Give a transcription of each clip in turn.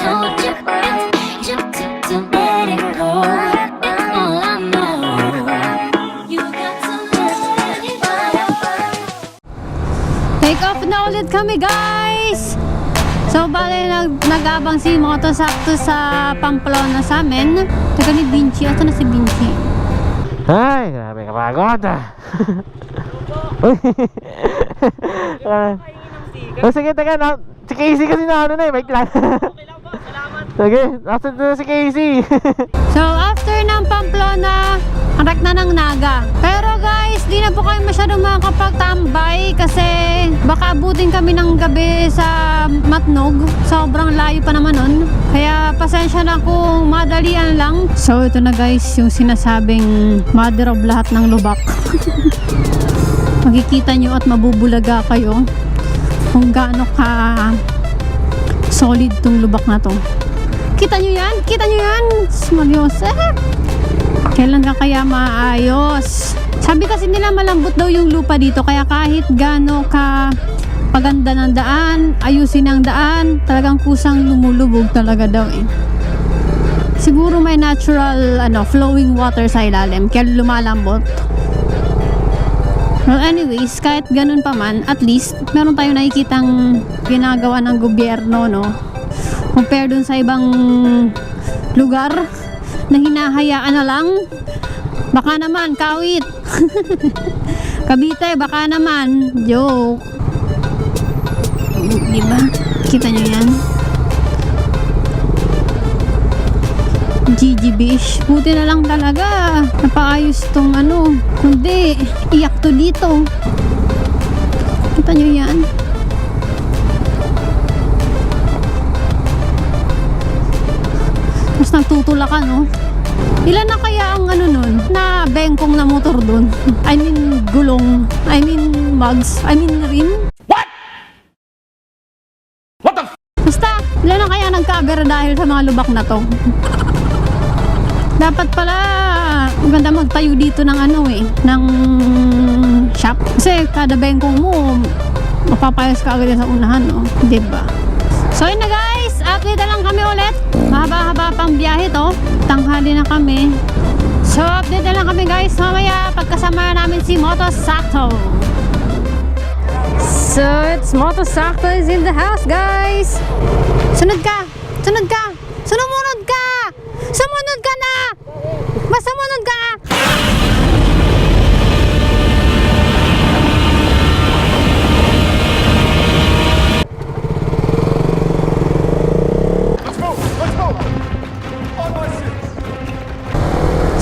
Take off na ulit kami, guys! So, bale, nag-aabang si Moto Sakto sa Pamplona sa amin. Taga ni Vinci. Ito na si Vinci. Ay, grabe kapagod ah. Sige, taga na. Si Kaycee kasi na ano na eh, bike lang. Sige, nasa na si Kaycee. So, after ng Pamplona, handak na ng Naga. Pero guys, di na po kayo masyadong makakapagtambay kasi baka abutin kami ng gabi sa Matnog. Sobrang layo pa naman nun. Kaya pasensya na kung madalian lang. So, ito na guys, yung sinasabing mother of lahat ng lubak. Makikita nyo at mabubulaga kayo kung gaano ka solid tong lubak na to. Kita nyo yan? Kita nyo yan? Magyosep. Kailan ka kaya maayos? Sabi kasi nila malambot daw yung lupa dito, kaya kahit gaano ka paganda ng daan, ayusin ang daan, talagang kusang lumulubog talaga daw eh. Siguro may natural flowing water sa ilalim, kaya lumalambot. Well anyways, kahit ganun pa man, at least meron tayong nakikitang ginagawa ng gobyerno, no? Compare dun sa ibang lugar na hinahayaan na lang. Baka naman, Kawit. Cavite, baka naman. Joke. Diba? Kita nyo yan? GG Bish. Buti na lang talaga. Napaayos tong kundi, iyak to dito. Kita nyo yan? Tapos nagtutulakan, no? Ilan na kaya ang nun? Na bengkong na motor dun? I mean gulong. I mean mugs. I mean rim. What? What the f? Basta, ilan na kaya nagkaaberya dahil sa mga lubak na to? Dapat pala maganda magtayo dito ng ng shop. Kasi kada bengkong mo, mapapayos ka agad sa unahan, no? Diba? So yun na guys, update na lang kami ulit. Mahaba-haba pang biyahe to. Tanghali na kami. So update na lang kami guys mamaya pagkasama namin si Moto Sakto. So it's Moto Sakto is in the house guys. Sunod ka! Sunod ka! Sumunod ka! Sumunod ka na! Basta sumunod ka!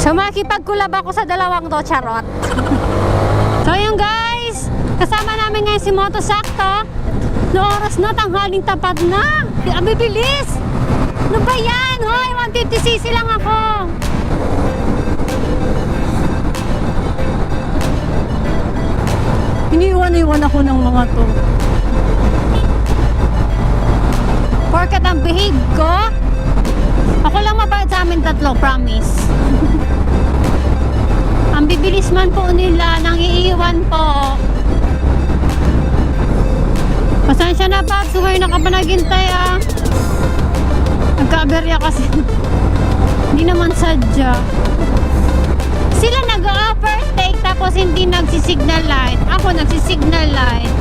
So makikipagkulab ako sa dalawang to, charot. So yun guys, kasama namin ngayon si Moto Sakto. No oras na, tanghaling tapat na. Ang bibilis. Ano ba yan? Hoy, 150cc lang ako. Iniwan ako ng mga to. Porket ang behave ko, ako lang mabait sa amin tatlo, promise. Ang bibilis man po nila nang iiwan po. Pasensya na pa, suhay na ka pa naghintay ah. Nagkaaberya kasi. Hindi naman sadya. Sila nag-overtake tapos hindi nagsisignal light. Ako nagsisignal light.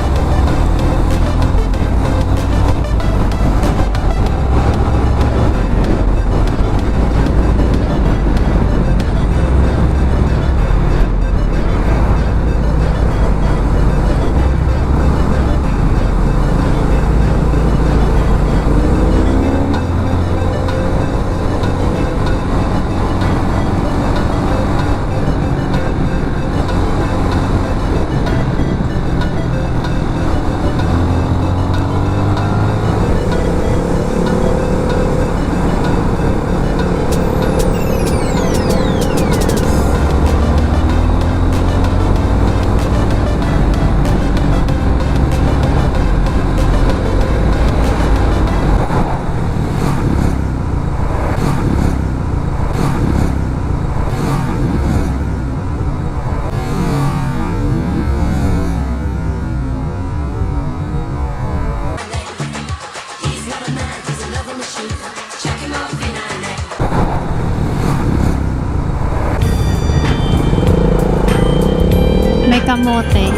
kamote.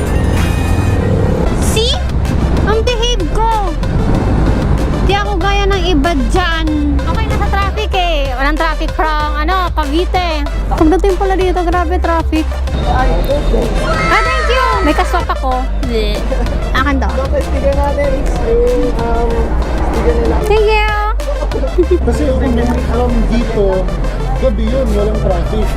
See? Ang behave ko. Di ako gaya ng iba dyan. Okay na sa traffic eh. Walang traffic from, Cavite. Pagdating pala dito, grabe traffic. Thank you! May kaswap ako. Akin daw. Sticker natin. Sticker nila. Thank you! Kasi dito, gabi yun, walang traffic.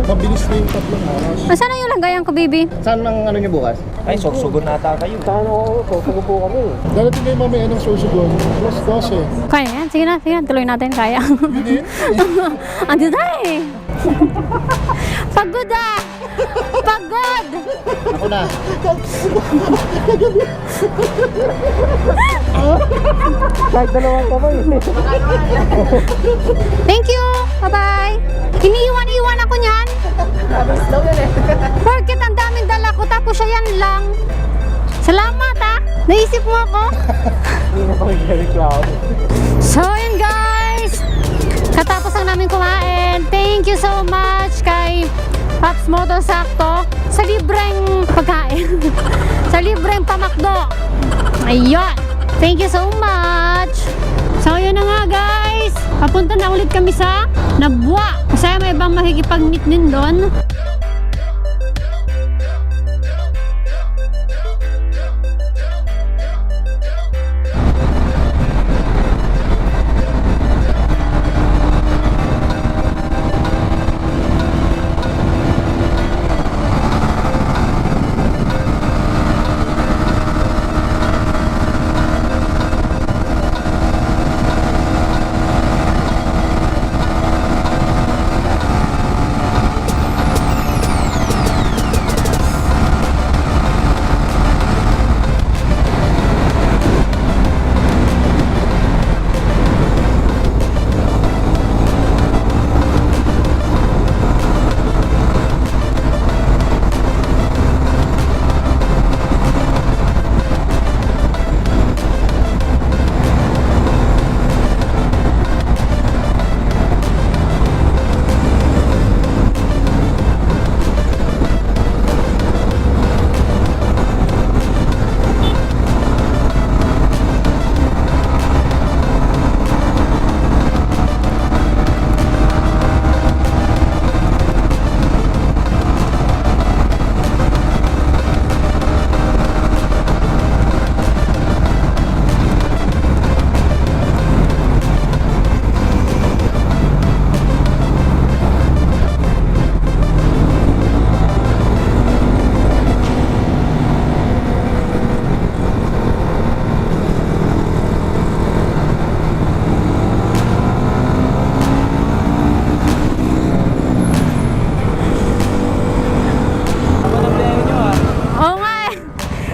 Mabilis na yung 3 oras. Saan na yung lagayan ko, baby? Saan ang ano niyo bukas? Ay, sugsugon nata kayo. Saan ako? Susugo po kami. Darating kayo mamaya ng Sorsogon, plus 12. Kaya yan. Sige na. Tuloy natin. Kaya. Andito na eh. Pagod ah! Pagod! Ako na. Kahit dalawang kamay. Thank you! Bye-bye! Iniiwan-iwan ako niyan. Porkit ang daming dala ko, tapos siya yan lang. Salamat ah! Naisip mo ako? Hindi na kami reklamo. So yun guys! Katapos ang namin kumain. Thank you so much kay Pops Moto Sakto sa libreng pagkain. Sa libreng pamakdo. Ayun! Thank you so much! So yun na nga guys! Papunta na ulit kami sa Nabwa. Kasi may ibang makikipag-meet din doon.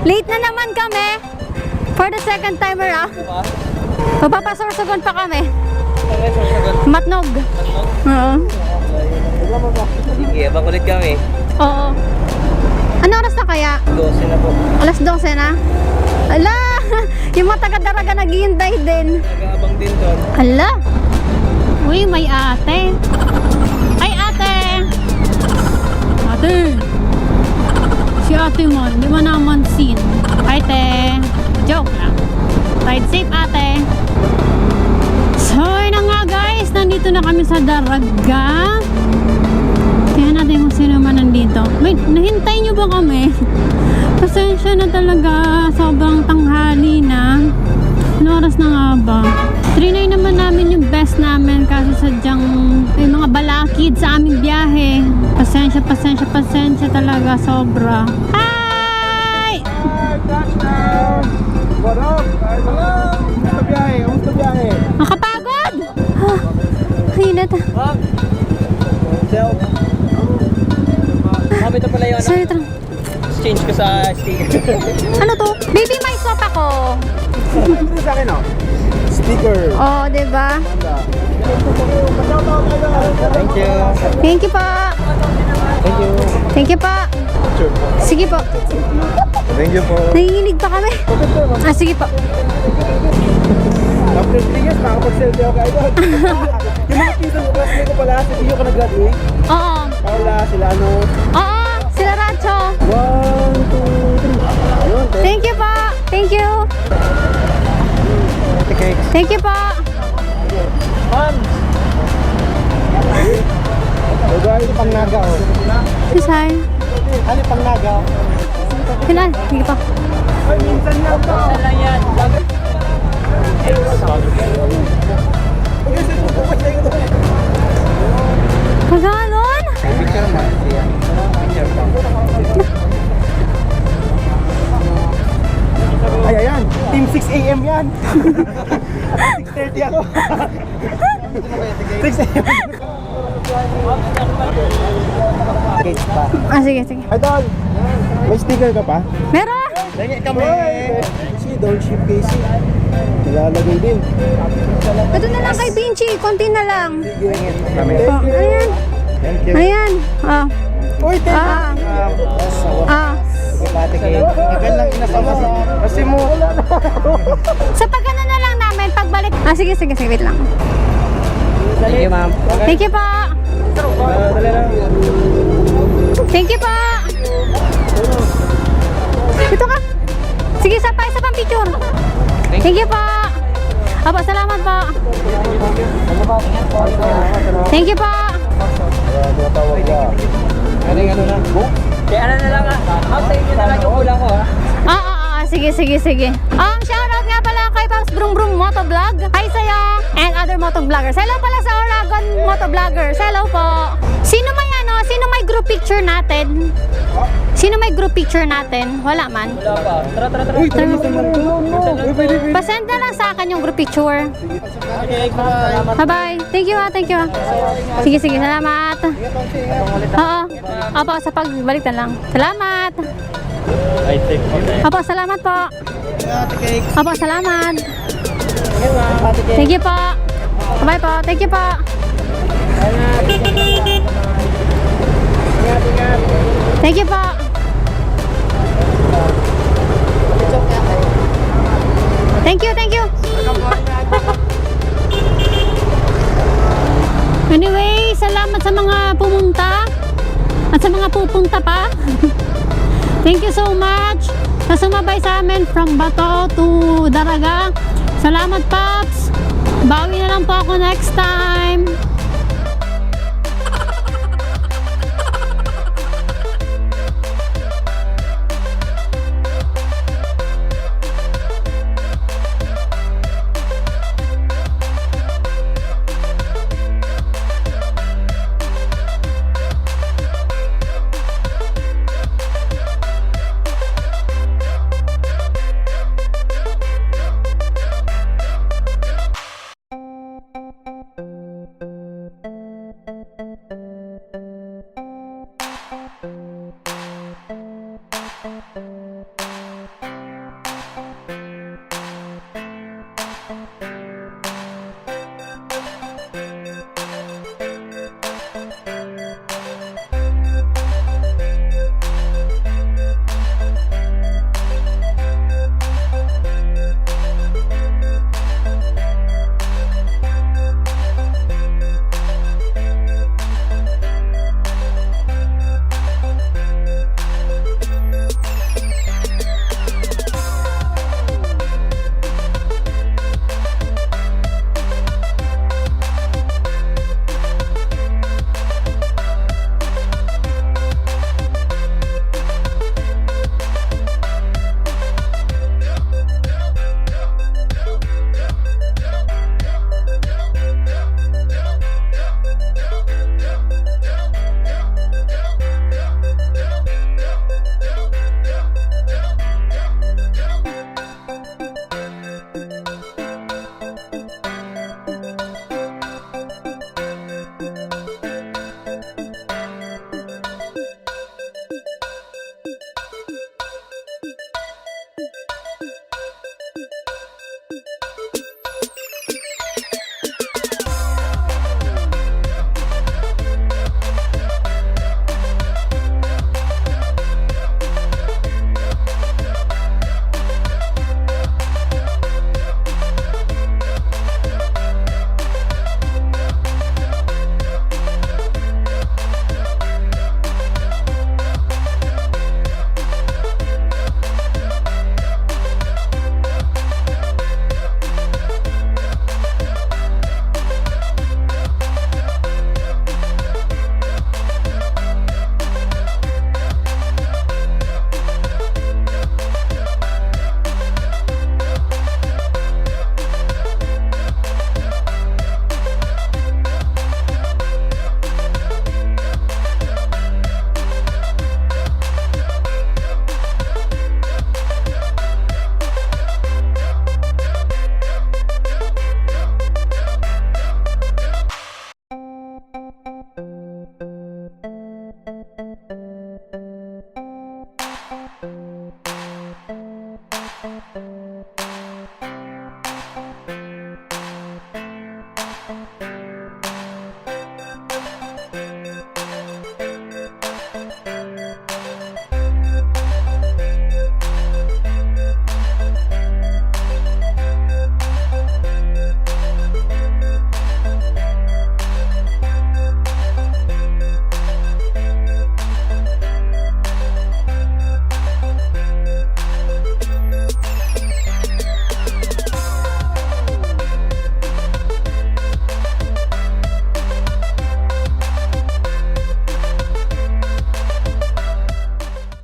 Late na naman kami. For the second timer Papapasorsogon pa kami. Matnog. Oo. Sige, abang ulit kami. Oo. Ano oras na kaya? 12 na po. Alas 12 na? Ala! Yung mga taga-Daraga naghihintay din. Nag-aabang din doon. Ala! Uy, may ate. Ay, ate! Ate! Si ate mo, hindi mo naman seen. Hi, te. Joke lang. Ride safe, ate. So, yun na nga guys. Nandito na kami sa Daraga. Tingnan natin kung sino man nandito. Wait, nahintay nyo ba kami? Pasensya na talaga. Sobrang tanghali na. Ano oras na nga ba? Trinay naman namin yung best namin kasi sadyang may mga balakid sa aming biyahe. Pasensya talaga. Sobra. Hi! Touchdown! What up? Hello! Kamusta biyahe? Kamusta biyahe? Nakapagod! Hinat. Mami, ito pala yun. Sorry, ito. Change ko sa sticker. Ano to? Baby, may swap ako. Ito sa akin, sticker. Oh, diba? Thank you. Thank you po. Thank you. Thank you po. Sige po. Thank you po. Nanginginig pa kami. Sige po. After 3 years, nakapag-selfie ako kayo. Yung mga pizza ko, classmate ko pala, sa iyo ka nag-graduate. Oo. Paula, sila ano. Oo, sila diretso. 1, 2, 3. Yun, Thank you po. Thank you. cakes. Thank you po. Ano pang naga, oh. Isay. Ano pang naga, oh. Ilan? Sige po. Minsan lang yan. Pagkanon? Picture mo. Picture pa. Ay, ayan. Team 6 AM yan. 6:30 ako. 6 AM. Case pa. Ah, sige, sige. Idol, may sticker ka pa? Meron! Lagi kami. Si Downshift Kaycee. Nilalagay din. Ito na lang kay Vinci. Konti na lang. Kami. Oh, ayan. Thank you. Ayan. Oh. Uy, thank Ah. you. Ah. Sige, pati kayo. Ikan lang inasama sa... Kasi mo. Sa pagkano na lang namin, pagbalik. Ah, sige, sige, sige. Wait lang. Thank you, ma'am. Thank you po. Dali lang. Thank you po. Ito ka. Sige, isa pang picture. Thank you po. Apo, salamat po. Thank you po. Ano na? Kaya ano na lang ah. Outside nyo na lang yung ulang ko ah. Sige, sige, sige. Shoutout nga pala kay Pops Broom-Broom MotoVlog. Hi sa'yo and other motovloggers. Hello pala sa Uragon Motovloggers. Hello po. Sino may group picture natin? Sino may group picture natin? Wala man. Wala pa. Tara. Uy, tara mo sa pwede. Pasend na lang sa akin yung group picture. Okay, salamat. Bye-bye. Thank you ha, thank you ha. Sige, sige, salamat. Oo. Opo, sa pagbalik na lang. Salamat. I take okay. Opo, salamat po. Cake. Opo, salamat. Thank you po. Bye po. Thank you po. Thank you po. Thank you, thank you. Anyway, salamat sa mga pumunta at sa mga pupunta pa. Thank you so much na sumabay sa amin from Bato to Daraga. Salamat, Pops. Bawi na lang po ako next time.